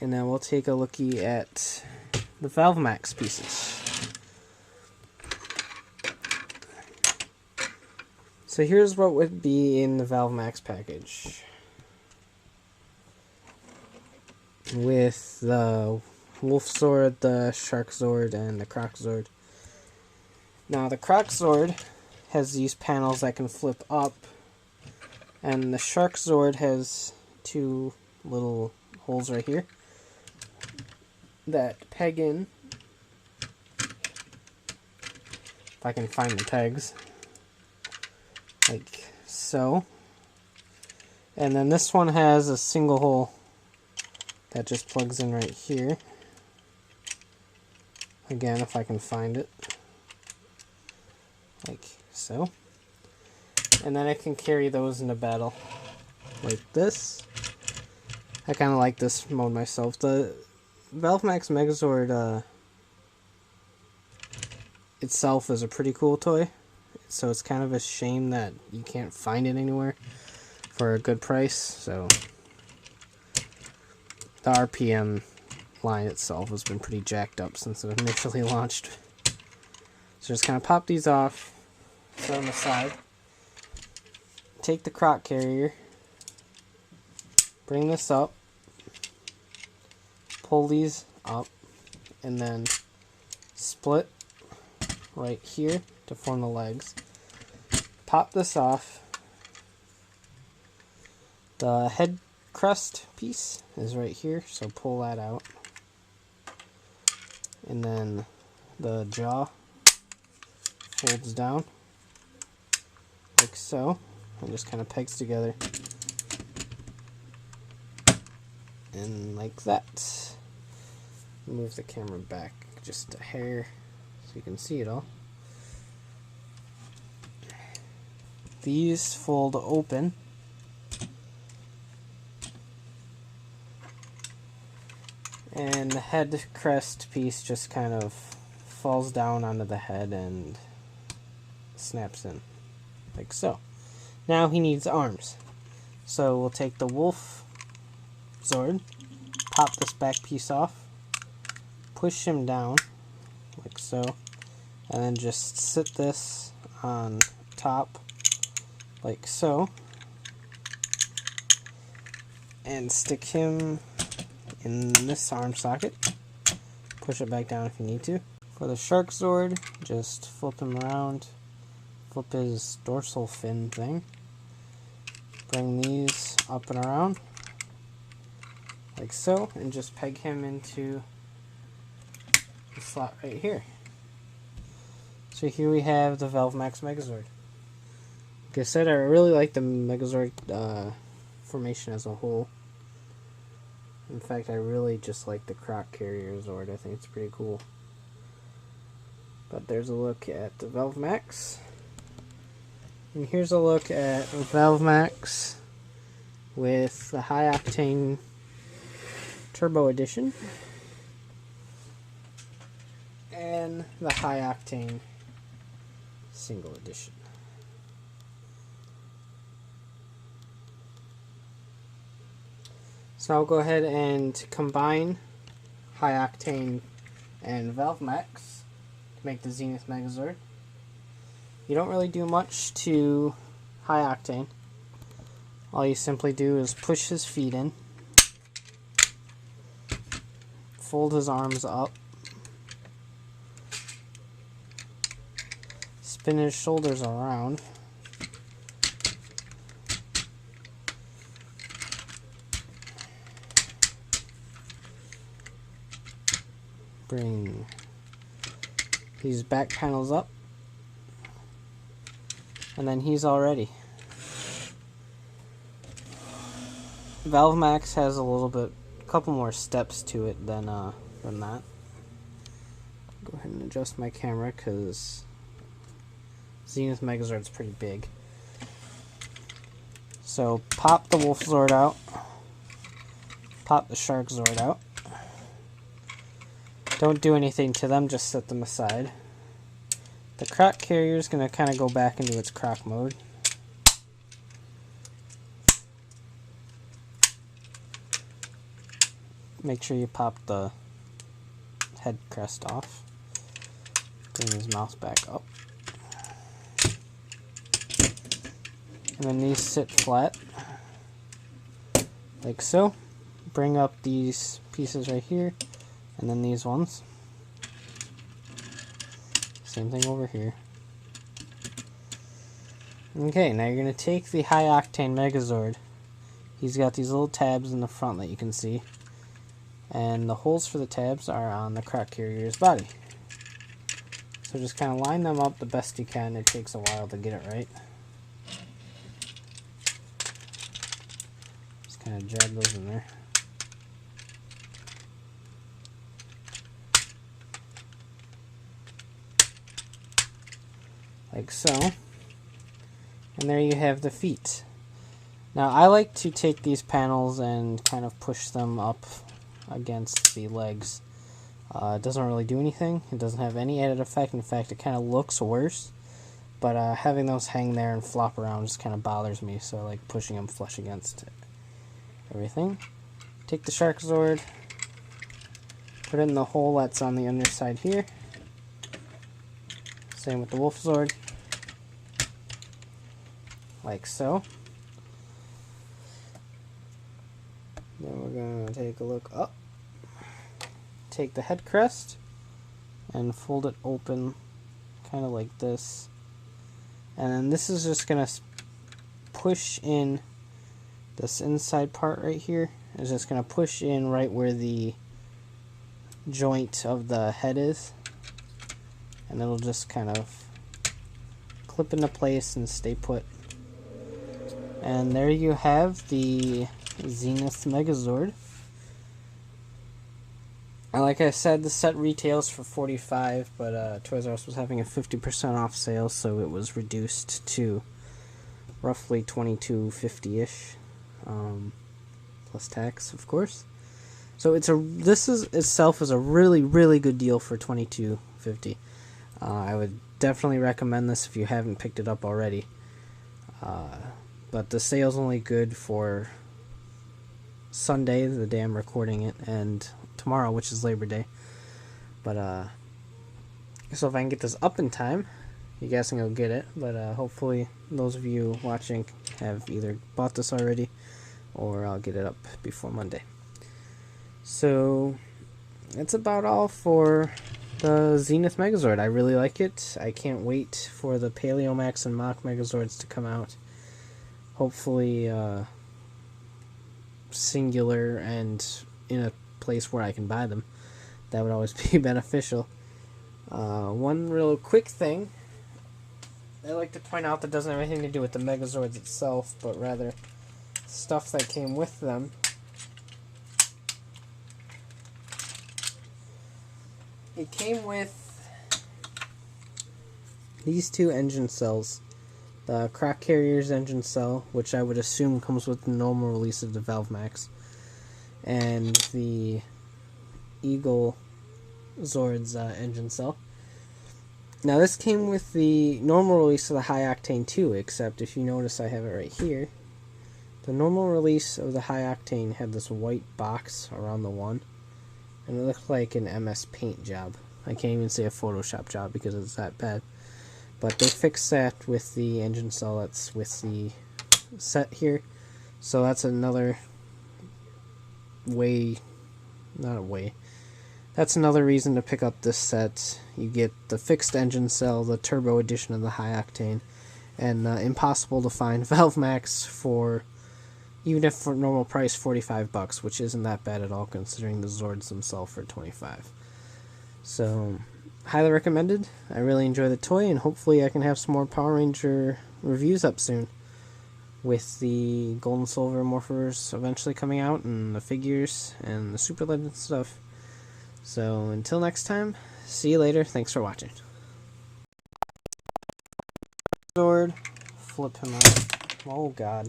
And now we'll take a lookie at the Valvemax pieces. So here's what would be in the Valvemax package. With the Wolf Zord, the Shark Zord, and the Croc Zord. Now the Croc Zord has these panels that can flip up, and the Shark Zord has two little holes right here that peg in, if I can find the pegs, like so. And then this one has a single hole that just plugs in right here. Again, if I can find it, like so. And then I can carry those into battle like this. I kind of like this mode myself. The Valvemax Megazord itself is a pretty cool toy, so it's kind of a shame that you can't find it anywhere for a good price. So the RPM line itself has been pretty jacked up since it initially launched. So just kind of pop these off, set them aside, take the croc carrier, bring this up, pull these up, and then split right here to form the legs. Pop this off. The head crest piece is right here, so pull that out. And then the jaw folds down like so, and just kind of pegs together. And like that. Move the camera back just a hair so you can see it all. These fold open. And the head crest piece just kind of falls down onto the head and snaps in, like so. Now he needs arms. So we'll take the Wolf Zord, pop this back piece off, push him down, like so, and then just sit this on top, like so, and stick him in this arm socket. Push it back down if you need to. For the Shark Zord, just flip him around, flip his dorsal fin thing, bring these up and around, like so, and just peg him into the slot right here. So here we have the Valvemax Megazord. Like I said, I really like the Megazord formation as a whole. In fact, I really just like the Croc Carrier Zord. I think it's pretty cool. But there's a look at the Valvemax. And here's a look at Valvemax with the High Octane Turbo Edition and the High Octane Single Edition. So I'll go ahead and combine High Octane and Valvemax to make the Zenith Megazord. You don't really do much to High Octane. All you simply do is push his feet in, fold his arms up, spin his shoulders around, bring these back panels up, and then he's all ready. Valvemax has a couple more steps to it than that. Go ahead and adjust my camera because Zenith Megazord's pretty big. So pop the Wolf Zord out, pop the Shark Zord out. Don't do anything to them, just set them aside. The Croc Carrier is going to kind of go back into its croc mode. make sure you pop the head crest off. Bring his mouth back up. And then these sit flat, like so. Bring up these pieces right here, and then these ones. Same thing over here. Okay, now you're going to take the High Octane Megazord. He's got these little tabs in the front that you can see. And the holes for the tabs are on the crack carrier's body. So just kind of line them up the best you can. It takes a while to get it right. Just kind of jab those in there. Like so. And there you have the feet. Now I like to take these panels and kind of push them up against the legs. It doesn't really do anything. It doesn't have any added effect. In fact, it kind of looks worse. But having those hang there and flop around just kind of bothers me. So I like pushing them flush against everything. Take the Shark Zord. Put it in the hole that's on the underside here. Same with the Wolf Zord. Like so. Then we're going to take a look up. Take the head crest and fold it open kind of like this. And then this is just going to push in this inside part right here. Is just going to push in right where the joint of the head is. And it'll just kind of clip into place and stay put. And there you have the Zenith Megazord. And like I said, the set retails for $45, but Toys R Us was having a 50% off sale, so it was reduced to roughly $22.50-ish, plus tax, of course. So this itself is a really, really good deal for $22.50. I would definitely recommend this if you haven't picked it up already. But the sale's only good for Sunday, the day I'm recording it, and tomorrow, which is Labor Day. But so if I can get this up in time, you guys can go get it. But hopefully those of you watching have either bought this already, or I'll get it up before Monday. So that's about all for the Zenith Megazord. I really like it. I can't wait for the Valvemax and Mach Megazords to come out. Hopefully singular and in a place where I can buy them. That would always be beneficial. One real quick thing I like to point out that doesn't have anything to do with the Megazords itself, but rather stuff that came with them. It came with these two engine cells. The Crack Carrier's engine cell, which I would assume comes with the normal release of the Valvemax, and the Eagle Zord's engine cell. Now this came with the normal release of the High Octane 2, except if you notice I have it right here. The normal release of the High Octane had this white box around the one, and it looked like an MS Paint job. I can't even say a Photoshop job because it's that bad. But they fixed that with the engine cell that's with the set here. So that's another way, not a way. That's another reason to pick up this set. You get the fixed engine cell, the Turbo Edition of the High Octane, and impossible to find Valvemax for, even if for normal price, $45, which isn't that bad at all considering the Zords themselves for $25. So highly recommended. I really enjoy the toy, and hopefully I can have some more Power Ranger reviews up soon with the Gold and Silver Morphers eventually coming out, and the figures and the Super Legend stuff. So until next time, see you later. Thanks for watching. Zord, flip him out. Oh god.